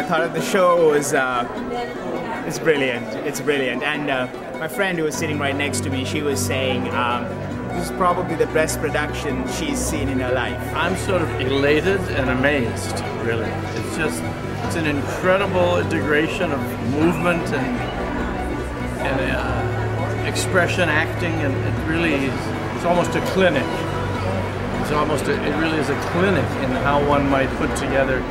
thought of the show was it's brilliant. It's brilliant. And my friend who was sitting right next to me, she was saying this is probably the best production she's seen in her life. I'm sort of elated and amazed, really. It's an incredible integration of movement and expression, acting, and it's almost a clinic. It really is a clinic in how one might put together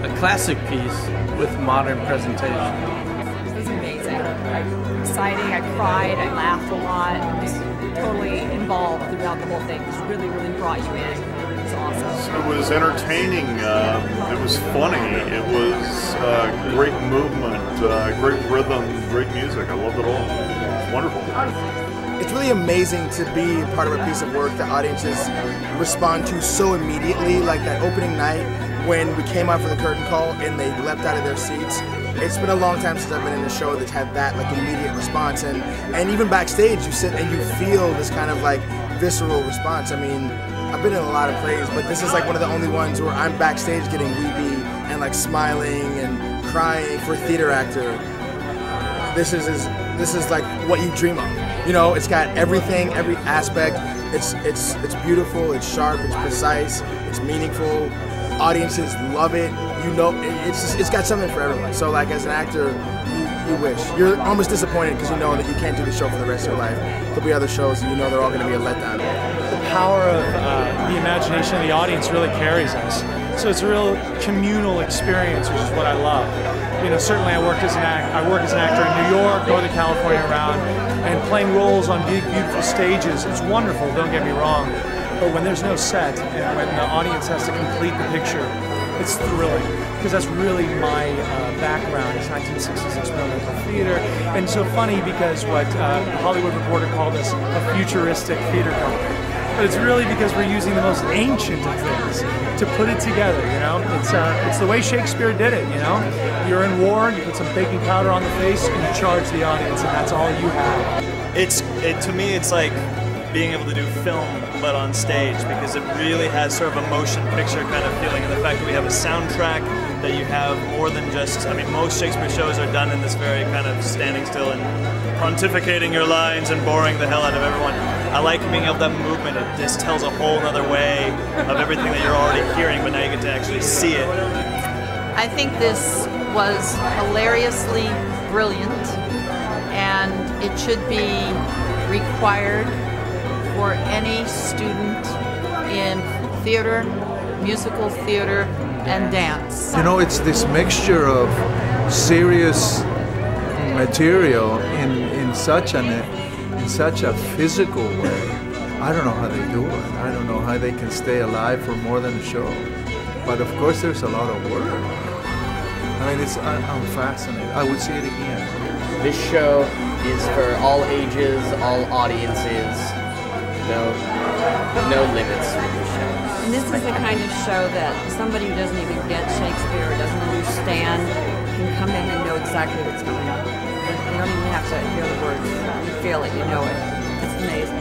a classic piece with modern presentation. It was amazing. Exciting, I cried, I laughed a lot, I was totally involved throughout the whole thing. It just really, really brought you in. It was awesome. It was entertaining, it was funny, it was great movement, great rhythm, great music. I loved it all. It's wonderful. It's really amazing to be part of a piece of work that audiences respond to so immediately, like that opening night when we came out for the curtain call and they leapt out of their seats. It's been a long time since I've been in a show that's had that like immediate response, and even backstage you sit and you feel this kind of like visceral response. I mean, I've been in a lot of plays, but this is like one of the only ones where I'm backstage getting weepy and like smiling and crying. For a theater actor, this is like what you dream of. You know, it's got everything, every aspect. It's beautiful, it's sharp, it's precise, it's meaningful. Audiences love it. You know, it's got something for everyone. So like as an actor, you wish. You're almost disappointed because you know that you can't do the show for the rest of your life. There'll be other shows and you know they're all going to be a letdown. The power of the imagination of the audience really carries us. So it's a real communal experience, which is what I love. You know, certainly I work as an actor in New York, Northern California, around, and playing roles on big, beautiful stages. It's wonderful, don't get me wrong. But when there's no set and when the audience has to complete the picture, it's thrilling, because that's really my background is 1960s experimental theater. And so funny because what Hollywood Reporter called us a futuristic theater company. But it's really because we're using the most ancient of things to put it together, you know? It's the way Shakespeare did it, you know? You're in war, you put some baking powder on the face, and you charge the audience, and that's all you have. To me, it's like being able to do film but on stage, because it really has sort of a motion picture kind of feeling, and the fact that we have a soundtrack, that you have more than just, I mean, most Shakespeare shows are done in this very kind of standing still and pontificating your lines and boring the hell out of everyone. I like being able to have movement. It just tells a whole other way of everything that you're already hearing, but now you get to actually see it. I think this was hilariously brilliant, and it should be required for any student in theater, musical theater, and dance. You know, it's this mixture of serious material in such a physical way. I don't know how they do it. I don't know how they can stay alive for more than a show. But of course, there's a lot of work. I mean, I'm fascinated. I would see it again. This show is for all ages, all audiences. No limits for this show. And this is the kind of show that somebody who doesn't even get Shakespeare or doesn't understand can come in and know exactly what's going on. You don't even have to hear the words. You feel it, you know it. It's amazing.